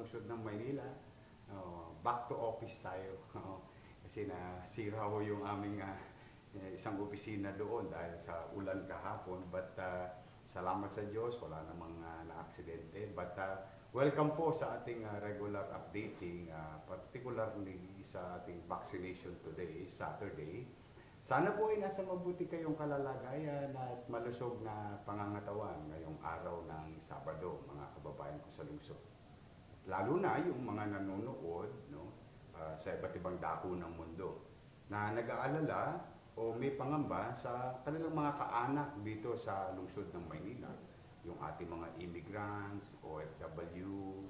lungsod ng Maynila. Back to office tayo. Kasi nasira ho yung aming isang opisina doon dahil sa ulan kahapon. But salamat sa Diyos, wala namang na-aksidente. But welcome po sa ating regular updating, particularly sa ating vaccination today, Saturday. Sana po ay nasa mabuti kayong kalalagayan at malusog na pangangatawan ngayong araw ng Sabado, mga kababayan ko sa lungsod. Lalo na yung mga nanonood sa iba't ibang dako ng mundo na nag-aalala o may pangamba sa kanilang mga kaanak dito sa lungsod ng Maynila. Yung ating mga immigrants, OFW,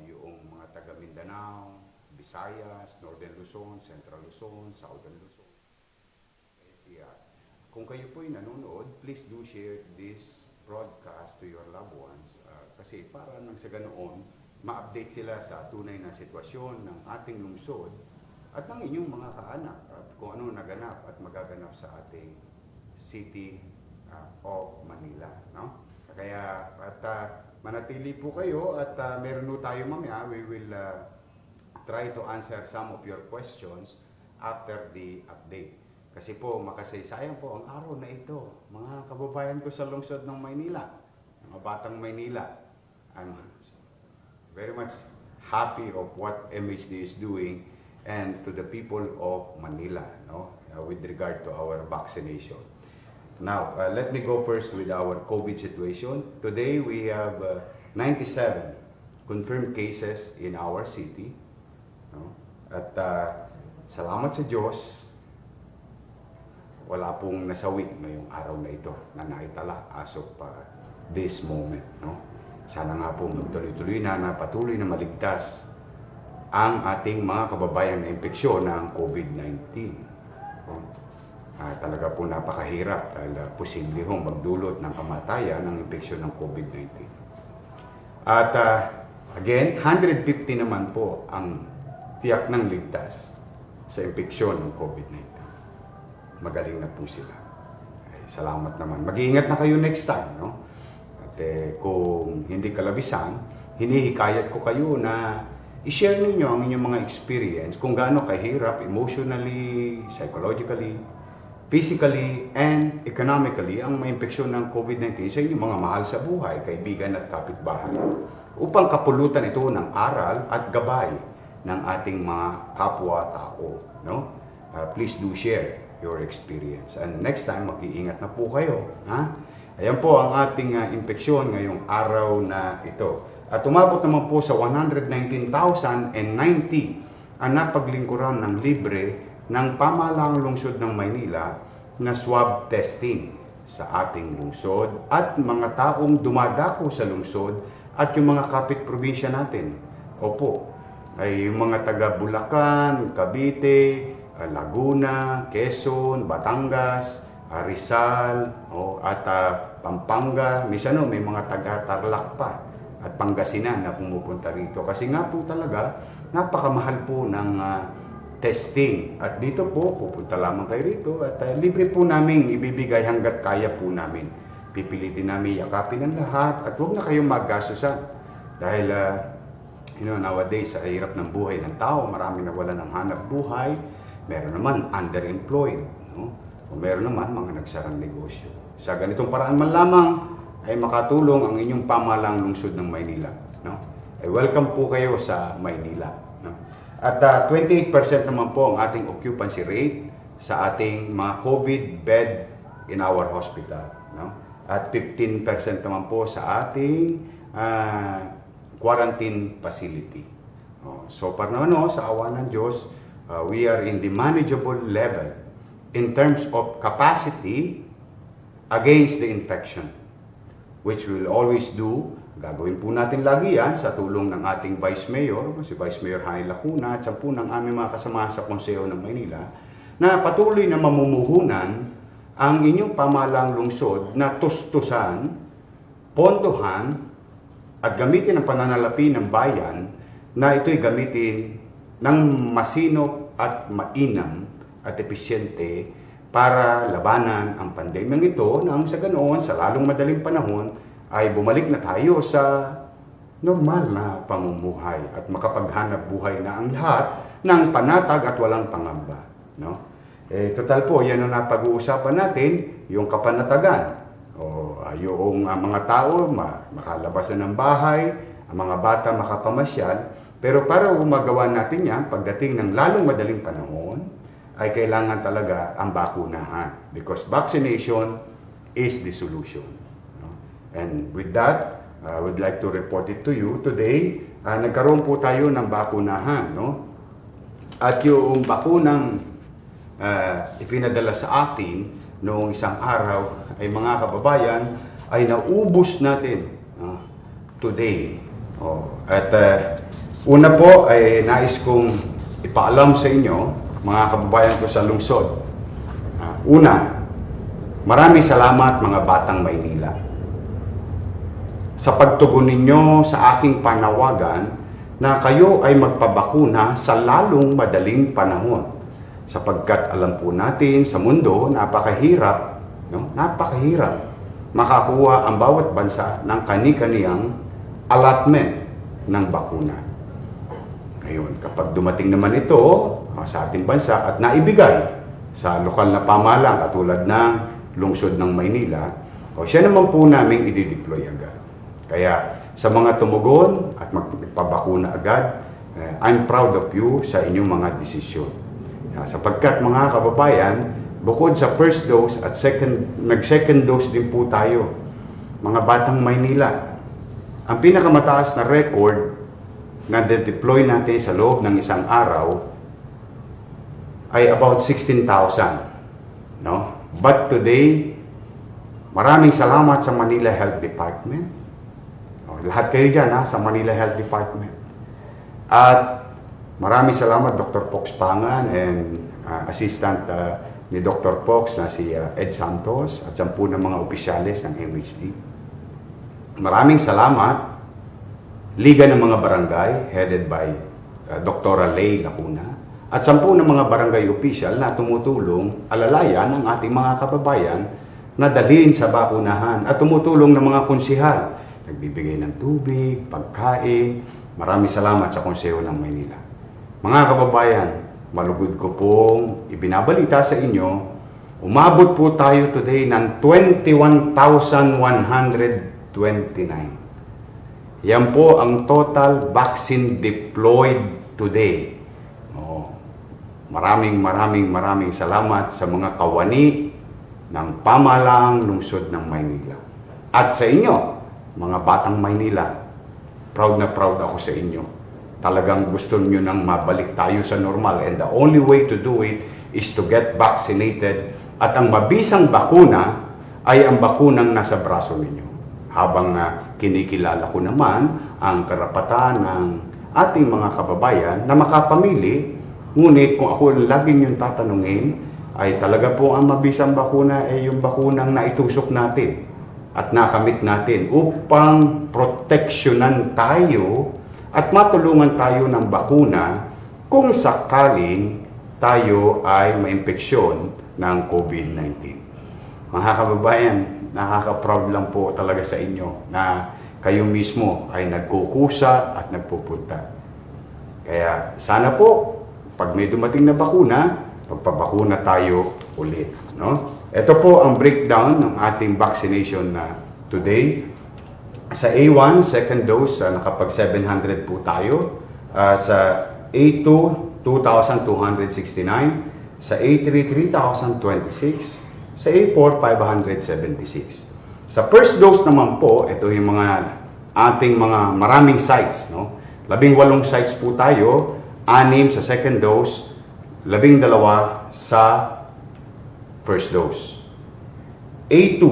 yung mga taga Mindanao, Visayas, Northern Luzon, Central Luzon, Southern Luzon. Kung kayo po'y nanonood, please do share this broadcast to your loved ones kasi para nang sa ganoon, ma-update sila sa tunay na sitwasyon ng ating lungsod at ng inyong mga kaanak at kung ano naganap at magaganap sa ating City of Manila. No? Kaya manatili po kayo at meron po tayo mamaya, we will try to answer some of your questions after the update. Kasi po, makasaysayang po ang araw na ito. Mga kababayan ko sa lungsod ng Maynila, mga batang Maynila, I'm very much happy of what MHD is doing and to the people of Manila with regard to our vaccination. Now, let me go first with our COVID situation. Today, we have 97 confirmed cases in our city. At salamat sa Diyos, wala pong nasawi ngayong araw na ito na naitala as of this moment. Sana nga po magtuloy-tuloy na patuloy na maligtas ang ating mga kababayan na impeksyon ng COVID-19. Talaga po napakahirap dahil posible hong magdulot ng kamatayan ng impeksyon ng COVID-19. At again, 150 naman po ang tiyak ng ligtas sa impeksyon ng COVID-19. Magaling na po sila. Ay, salamat naman. Mag-iingat na kayo next time. At kung hindi kalabisan, hinihikayat ko kayo na i-share ninyo ang inyong mga experience kung gaano kahirap emotionally, psychologically, physically, and economically ang maimpeksyon ng COVID-19 sa inyong mga mahal sa buhay, kaibigan at kapitbahay upang kapulutan ito ng aral at gabay ng ating mga kapwa-tao. Please do share your experience. And next time, mag-iingat na po kayo. Ayan po ang ating impeksyon ngayong araw na ito. At umabot naman po sa 119,090 ang napaglingkuran ng libre ng pamahalaang lungsod ng Maynila na swab testing sa ating lungsod at mga taong dumadako sa lungsod at yung mga kapit-probinsya natin. Opo, ay yung mga taga Bulacan, Cavite, Laguna, Quezon, Batangas, Rizal, at Pampanga. Minsan may mga taga Tarlac pa at Pangasinan na pumupunta rito. Kasi nga po talaga, napakamahal po ng testing. At dito po, pupunta lamang kayo rito at libre po namin ibibigay hanggat kaya po namin. Pipilitin namin yakapin ang lahat at huwag na kayong maggastusan. Dahil, nowadays, sa hirap ng buhay ng tao, marami na wala ng hanap buhay. Meron naman underemployed, o meron naman mga nagsarang negosyo. Sa ganitong paraan man lamang ay makatulong ang inyong pamahalaang lungsod ng Maynila. Welcome po kayo sa Maynila. At 28% naman po ang ating occupancy rate sa ating mga COVID bed in our hospital. At 15% naman po sa ating quarantine facility. So para naman sa awa ng Diyos, we are in the manageable level in terms of capacity against the infection, which we will always do. Gagawin po natin lagi yan sa tulong ng ating Vice Mayor, si Vice Mayor Hani Lacuna, at sa po ng aming mga kasamahan sa Konseho ng Maynila, na patuloy na mamumuhunan ang inyong pamahalaang lungsod na tustusan, pondohan, at gamitin ang pananalapi ng bayan na ito'y gamitin ng masinop at mainam at episyente para labanan ang pandemyang ito nang sa ganoon, sa lalong madaling panahon, ay bumalik na tayo sa normal na pamumuhay at makapaghanap buhay na ang lahat ng panatag at walang pangamba. No? Total po, yan ang napag-uusapan natin, yung kapanatagan. Yung mga tao makalabas na ng bahay, ang mga bata makapamasyal. Pero para magawa natin yan, pagdating ng lalong madaling panahon, ay kailangan talaga ang bakunahan. Because vaccination is the solution. No? And with that, I would like to report it to you. Today, nagkaroon po tayo ng bakunahan. No? At yung bakunang ipinadala sa atin noong isang araw ay mga kababayan ay naubos natin today. At una po ay nais kong ipaalam sa inyo, mga kababayan ko sa lungsod. Una, maraming salamat mga Batang Maynila sa pagtugon ninyo sa aking panawagan na kayo ay magpabakuna sa lalong madaling panahon. Sapagkat alam po natin sa mundo, napakahirap makakuha ang bawat bansa ng kani-kaniyang allotment ng bakuna. Ngayon, kapag dumating naman ito sa ating bansa at naibigay sa lokal na pamahalaan katulad ng lungsod ng Maynila, siya naman po namin i-deploy agad. Kaya sa mga tumugon at magpabakuna agad, I'm proud of you sa inyong mga desisyon. Sapagkat mga kababayan, bukod sa first dose at nag-second dose din po tayo, mga Batang Maynila. Ang pinakamataas na record na de-deploy natin sa loob ng isang araw ay about 16,000. No? But today, maraming salamat sa Manila Health Department. Lahat kayo dyan sa Manila Health Department. At maraming salamat Dr. Pox Pangan and assistant ni Dr. Pox na si Ed Santos at 10 ng mga opisyalis ng MHD. Maraming salamat Liga ng mga Barangay headed by Dr. Lay Lacuna at 10 ng mga barangay official na tumutulong alalayan ng ating mga kababayan na dalhin sa bakunahan at tumutulong ng mga konsihal. Nagbibigay ng tubig, pagkain. Maraming salamat sa Konseho ng Maynila. Mga kababayan, malugod ko pong ibinabalita sa inyo, umabot po tayo today ng 21,129. Yan po ang total vaccine deployed today. Maraming salamat sa mga kawani ng pamahalaang lungsod ng Maynila. At sa inyo, mga Batang Maynila, proud na proud ako sa inyo. Talagang gusto niyo nang mabalik tayo sa normal and the only way to do it is to get vaccinated at ang mabisang bakuna ay ang bakunang nasa braso ninyo. Habang kinikilala ko naman ang karapatan ng ating mga kababayan na makapamili, ngunit kung ako lagi niyong tatanungin, ay talaga po ang mabisang bakuna ay yung bakunang naitusok natin at nakamit natin upang proteksyonan tayo at matulungan tayo ng bakuna kung sakaling tayo ay maimpeksyon ng COVID-19. Mga kababayan, nakaka-proud lang po talaga sa inyo na kayo mismo ay nagkukusa at nagpupunta. Kaya sana po, pag may dumating na bakuna, magpabakuna tayo ulit. No? Ito po ang breakdown ng ating vaccination na today. Sa A1, second dose, nakapag 700 po tayo. Sa A2, 2,269. Sa A3, 3,026. Sa A4, 576. Sa first dose naman po, ito yung mga ating mga maraming sites. No? 18 sites po tayo, 6 sa second dose, 12 sa first dose. A2,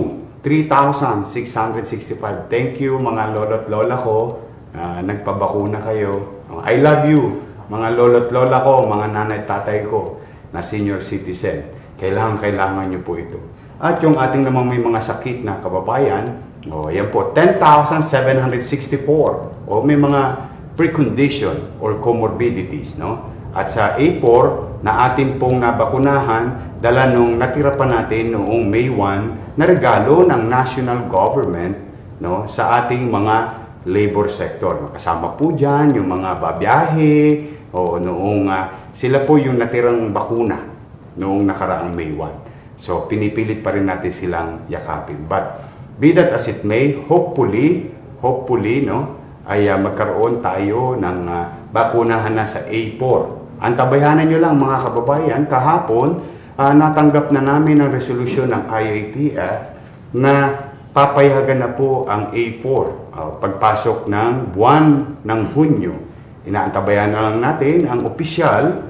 3,665. Thank you mga lolo't lola ko, nagpabakuna kayo. I love you mga lolo't lola ko, mga nanay at tatay ko na senior citizen. Kailangan nyo po ito. At yung ating namang may mga sakit na kababayan, yan po, 10,764. O may mga precondition or comorbidities, no? At sa A4, na ating pong nabakunahan, dala nung natira pa natin noong May 1, na regalo ng national government, no, sa ating mga labor sector. Kasama po dyan yung mga babiyahe o noong sila po yung natirang bakuna noong nakaraang May 1. So pinipilit pa rin natin silang yakapin. But be that as it may, hopefully no, ay magkaroon tayo ng bakunahan na sa A4. Antabayanan nyo lang mga kababayan, kahapon natanggap na namin ang resolusyon ng IATF na papayagan na po ang A4 pagpasok ng buwan ng Hunyo. Inaantabayan na lang natin ang opisyal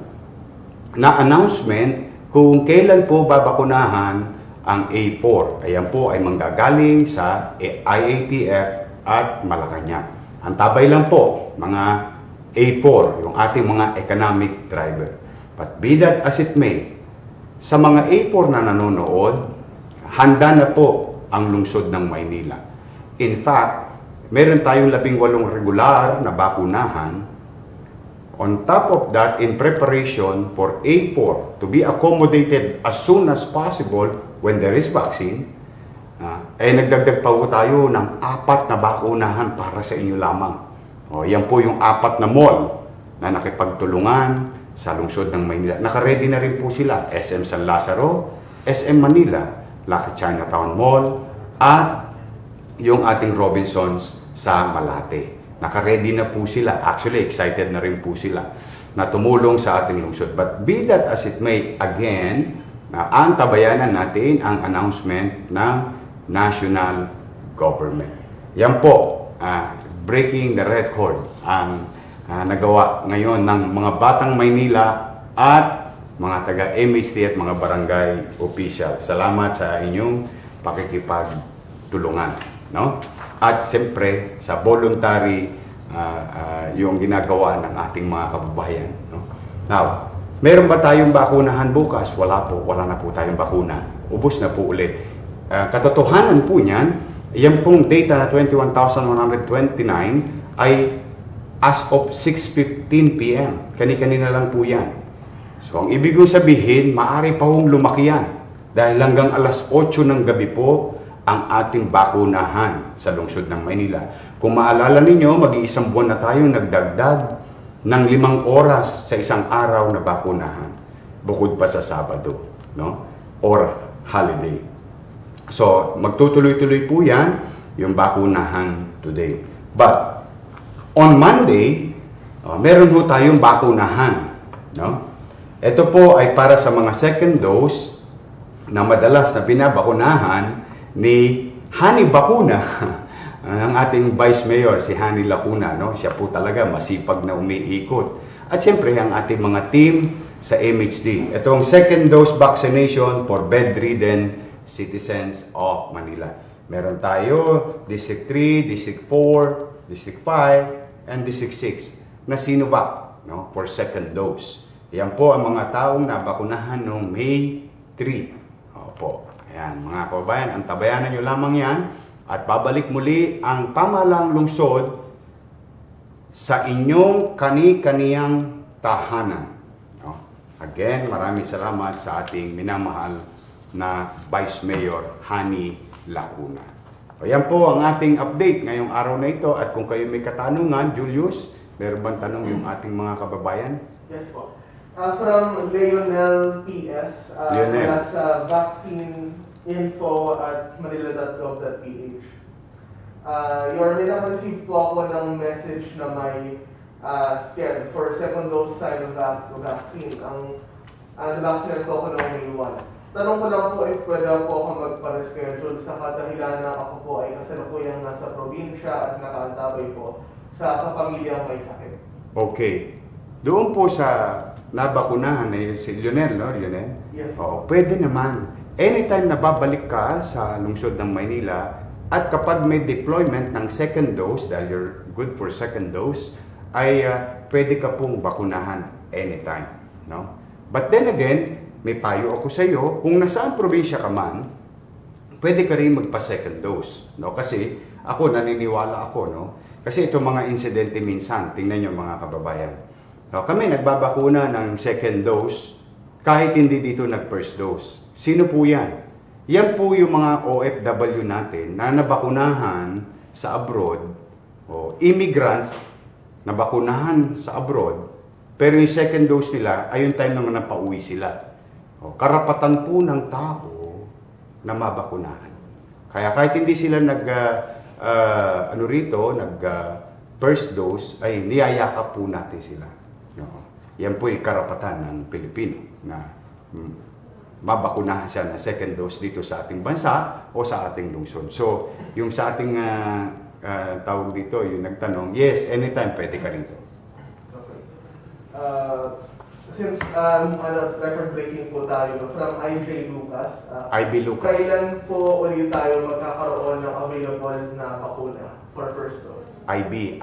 na announcement kung kailan po babakunahan ang A4. Ayan po ay manggagaling sa IATF at Malacanang. Antabay lang po mga A4, yung ating mga economic driver. But be that as it may, sa mga A4 na nanonood, handa na po ang lungsod ng Maynila. In fact, meron tayong 18 regular na bakunahan. On top of that, in preparation for A4 to be accommodated as soon as possible when there is vaccine, nagdagdag pa po tayo ng 4 na bakunahan para sa inyo lamang. Yan po yung 4 na mall na nakipagtulungan sa lungsod ng Maynila. Nakaready na rin po sila. SM San Lazaro, SM Manila, Lucky Chinatown Mall, at yung ating Robinsons sa Malate. Nakaready na po sila. Actually, excited na rin po sila na tumulong sa ating lungsod. But be that as it may, again, antabayanan natin ang announcement ng national government. Yan po, breaking the record ang nagawa ngayon ng mga batang Maynila at mga taga-MHT at mga barangay official. Salamat sa inyong pakikipagtulungan, no? At siyempre sa voluntary yung ginagawa ng ating mga kababayan, no? Now, meron ba tayong bakunahan bukas? Wala po, wala na po tayong bakuna. Ubos na po ulit. Katotohanan po niyan, yan pong data na 21,129 ay as of 6:15 PM. Kani-kanina lang po yan. So, ang ibig kong sabihin, maaari pa hong lumaki yan. Dahil hanggang alas 8 ng gabi po ang ating bakunahan sa lungsod ng Maynila. Kung maalala ninyo, mag-iisang buwan na tayong nagdagdag ng 5 oras sa isang araw na bakunahan. Bukod pa sa Sabado, no? Or holiday. So, magtutuloy-tuloy po yan, yung bakunahan today. But, on Monday, meron po tayong bakunahan. No? Ito po ay para sa mga second dose na madalas na binabakunahan ni Hani Bakuna, ang ating Vice Mayor, si Hani Lacuna. No? Siya po talaga masipag na umiikot. At siyempre, ang ating mga team sa MHD. Ito ang second dose vaccination for bedridden citizens of Manila. Meron tayo District 3, District 4, District 5, and District 6 na Sinovac, no, for second dose. Yan po ang mga taong nabakunahan noong May 3. Opo. Ayan, mga kababayan, antabayanan nyo lamang yan at babalik muli ang pamahalang lungsod sa inyong kani-kaniyang tahanan. No? Again, maraming salamat sa ating minamahal na Vice Mayor Hani Lacuna. Ayan po ang ating update ngayong araw na ito. At kung kayo may katanungan, Julius, meron bang tanong yung ating mga kababayan? Yes po. From Leonel T.S. Mula sa vaccineinfo@manila.gov.ph. May naka-receive po ako ng message na may schedule for second dose tayo ng vaccine. Nabaksinate po ako ng May 1. Tanong ko lang po if pwede po ako magpa-reschedule sa kadahilan na ako po ay kasalukuyang nasa probinsya at nakaantabay po sa kapamilyang may sakit. Okay. Doon po sa nabakunahan na si Lionel, no? Lionel? Yes. Oo, pwede naman. Anytime na babalik ka sa lungsod ng Maynila at kapag may deployment ng second dose, dahil you're good for second dose, ay pwede ka pong bakunahan anytime. No? But then again, may payo ako sa iyo, kung nasaan probinsya ka man, pwede ka rin magpa-second dose. No? Kasi ako, naniniwala ako, no? Kasi itong mga insidente minsan, tingnan nyo mga kababayan. No, kami nagbabakuna ng second dose kahit hindi dito nag-first dose. Sino po yan? Yan po yung mga OFW natin na nabakunahan sa abroad o immigrants na bakunahan sa abroad, pero yung second dose nila ay yung time naman na pauwi sila. O, karapatan po ng tao na mabakunahan. Kaya kahit hindi sila first dose, ay niyayakap po natin sila. O, yan po yung karapatan ng Pilipino na mabakunahan siya na second dose dito sa ating bansa o sa ating lungsod. So, yung sa ating tawag dito, yung nagtanong, yes, anytime pwede ka rito. Okay. Since record-breaking po tayo from IJ Lucas, IB Lucas. kailan po ulit tayo magkakaroon ng available na bakuna for first dose? IJ,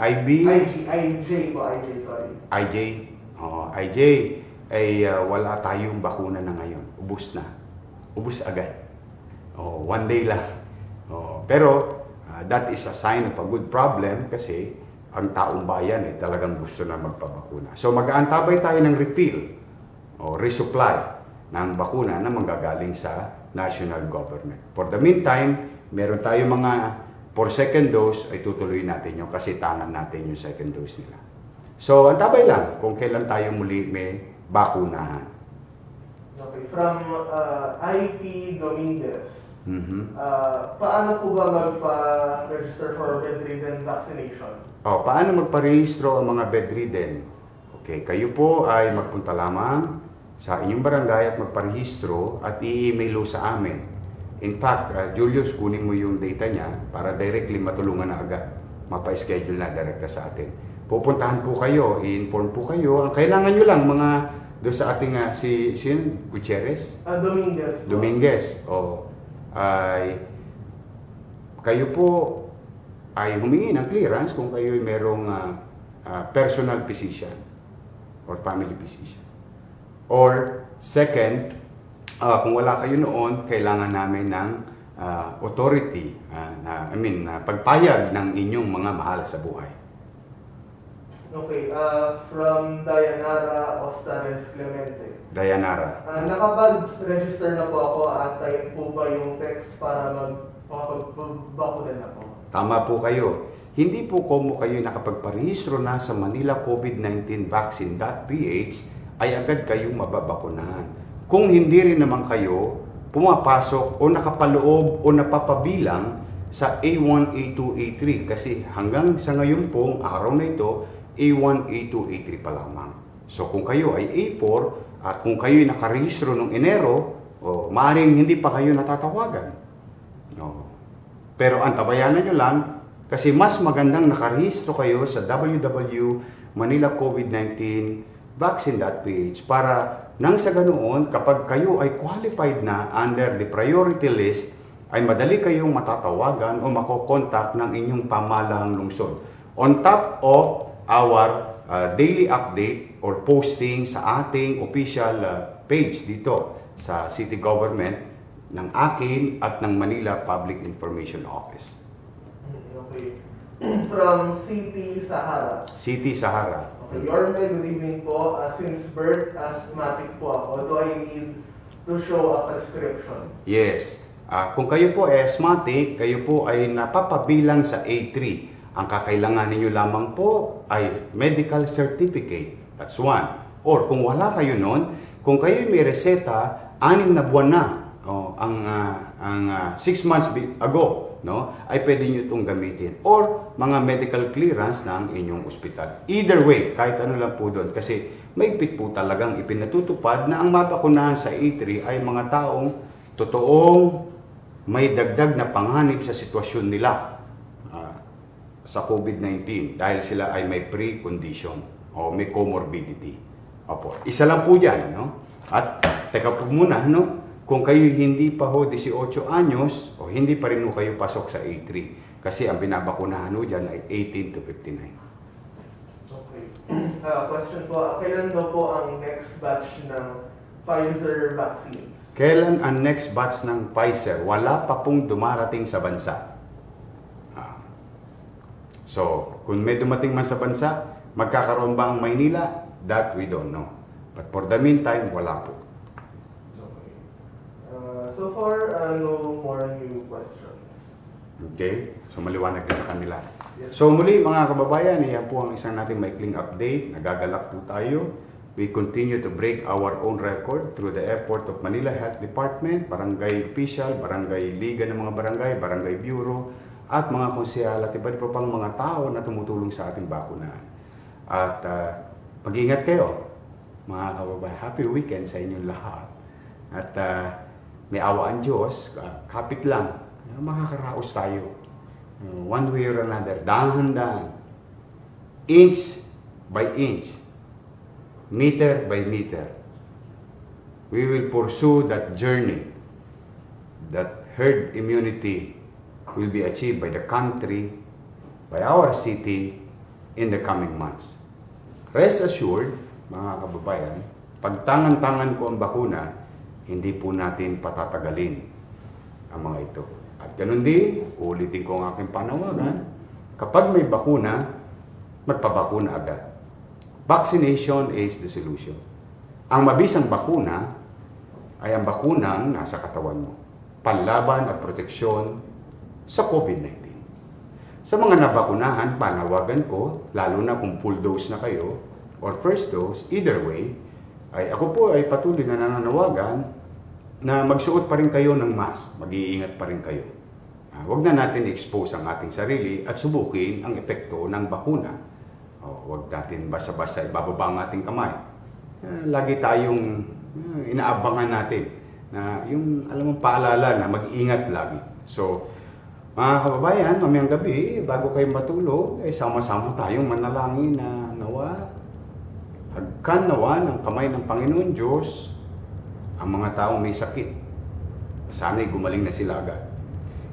sorry. IJ ay wala tayong bakuna na ngayon. Ubus na. Ubus agad. One day lang. Pero that is a sign of a good problem kasi ang taong bayan talagang gusto na magpabakuna. So mag-aantabay tayo ng refill o resupply ng bakuna na manggagaling sa national government. For the meantime, meron tayo mga for second dose ay tutuloy natin yung kasi tangan natin yung second dose nila. So antabay lang kung kailan tayo muli may bakunahan. Okay, from IP Dominguez. Mhm. Paano po ba magpa-register for bedridden vaccination? Paano magparehistro ang mga bedridden? Okay, kayo po ay magpunta lamang sa inyong barangay at magparehistro at i-email sa amin. In fact, Julius, kunin mo yung data niya para directly matulungan na agad. Mapa-schedule na direkta sa atin. Pupuntahan po kayo, i-inform po kayo. Ang kailangan nyo lang, mga doon sa ating, si Gutierrez? Dominguez. Dominguez. Ay kayo po ay humingi ng clearance kung kayo ay merong personal physician or family physician. Or second, kung wala kayo noon, kailangan namin ng authority, pagpayag ng inyong mga mahal sa buhay. Okay, from Dayanara Ostares Clemente. Dayanara. Nakapag-register na po ako at tayo po ba yung text para makapag-bakuna na po? Tama po kayo. Hindi po kung kayo nakapagparehistro na sa Manila COVID-19 Vaccine.ph ay agad kayong mababakunahan. Kung hindi rin naman kayo pumapasok o nakapaloob o napapabilang sa A1, A2, A3 kasi hanggang sa ngayon pong araw na ito, A1, A2, A3 pa lamang. So kung kayo ay A4 at kung kayo ay nakarehistro noong Enero, maaaring hindi pa kayo natatawagan. No. Pero antabayanan nyo lang kasi mas magandang nakarehistro kayo sa www.manilacovid19vaccine.ph para nang sa ganoon, kapag kayo ay qualified na under the priority list, ay madali kayong matatawagan o makokontak ng inyong pamalahang lungsod. On top of our daily update or posting sa ating official page dito sa city government ng akin at ng Manila Public Information Office. Okay. From City Sahara. City Sahara. Okay, Yorme, good evening po. Since birth, asthmatic po ako. Do I need to show a prescription? Yes. Kung kayo po ay asthmatic, kayo po ay napapabilang sa A3. Ang kakailangan ninyo lamang po ay medical certificate. That's one. Or kung wala kayo nun, kung kayo may reseta, 6 na buwan na, ang 6 months ago, no, ay pwede nyo itong gamitin. Or mga medical clearance ng inyong ospital. Either way, kahit ano lang po doon. Kasi maigpit po talagang ipinatutupad na ang mabakunahan sa A3 ay mga taong totoong may dagdag na panganib sa sitwasyon nila sa COVID-19 dahil sila ay may pre-condition o may comorbidity. Opo, isa lang po dyan, no? At teka po muna, no? Kung kayo hindi pa ho 18 anyos o hindi pa rin ho kayo pasok sa A3 kasi ang binabakunahan ho dyan ay 18 to 59. Okay. Question po, kailan daw po ang next batch ng Pfizer vaccines? Kailan ang next batch ng Pfizer? Wala pa pong dumarating sa bansa. So, kung may dumating man sa bansa, magkakaroon ba ang Maynila? That we don't know. But for the meantime, wala po. Okay. So far, no more new questions. Okay? So, maliwanag na sa kanila. So muli mga kababayan, iyan po ang isang nating maikling update. Nagagalak po tayo. We continue to break our own record through the effort of Manila Health Department, Barangay Official, Barangay Liga ng mga Barangay, Barangay Bureau, at mga konsyal at iba't iba pang mga tao na tumutulong sa ating bakunahan. At mag-ingat kayo, mga kababayan. Happy weekend sa inyong lahat. At may awa ang Diyos, kapit lang, makakaraos tayo. One way or another, dahan-dahan, inch by inch, meter by meter, we will pursue that journey, that herd immunity will be achieved by the country, by our city, in the coming months. Rest assured, mga kababayan, pag tangan-tangan ko ang bakuna, hindi po natin patatagalin ang mga ito. At ganun din, ulitin ko ang aking panawagan, kapag may bakuna, magpabakuna agad. Vaccination is the solution. Ang mabisang bakuna ay ang bakunang nasa katawan mo. Panlaban at proteksyon sa COVID-19. Sa mga nabakunahan, panawagan ko, lalo na kung full dose na kayo or first dose, either way, ay ako po ay patuloy na nananawagan na magsuot pa rin kayo ng mask, mag-iingat pa rin kayo. Huwag na natin expose ang ating sarili at subukin ang epekto ng bakuna. Huwag natin basta-basta ibababa ang ating kamay. Lagi tayong inaabangan natin na yung alam mo paalala na mag-ingat lagi. So, mga kababayan, mamayang gabi, bago kayo matulog, ay sama-sama tayong manalangin na nawa, hagkan nawa ng kamay ng Panginoon Diyos ang mga taong may sakit. Sana'y gumaling na sila agad.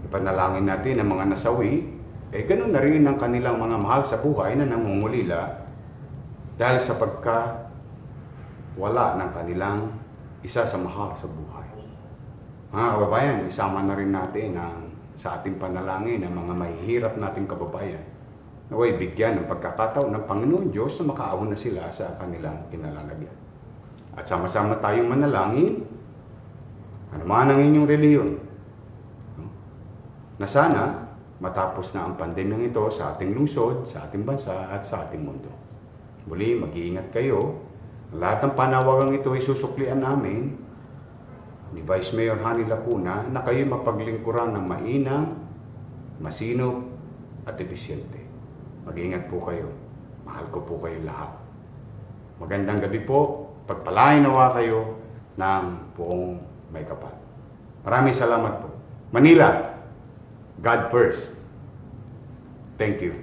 Ipanalangin natin ang mga nasawi, ganun na rin ang kanilang mga mahal sa buhay na nangungulila dahil sa wala ng kanilang isa sa mahal sa buhay. Mga kababayan, isama na rin natin sa ating panalangin ang mga mahihirap nating kababayan. Naway bigyan ng pagkakataon ng Panginoon Diyos na makaahon na sila sa kanilang kinalalagyan. At sama-sama tayong manalangin, ano man ang inyong reliyon, na sana matapos na ang pandemyang ito sa ating lungsod, sa ating bansa at sa ating mundo. Muli, mag-iingat kayo. Lahat ng panawagang ito ay susuklian namin ni Vice Mayor Hani Lacuna na kayo mapaglingkuran ng mainang, masinop at episyente. Mag-iingat po kayo. Mahal ko po kayo lahat. Magandang gabi po. Pagpalain nawa kayo ng buong may kapal. Maraming salamat po. Manila, God first. Thank you.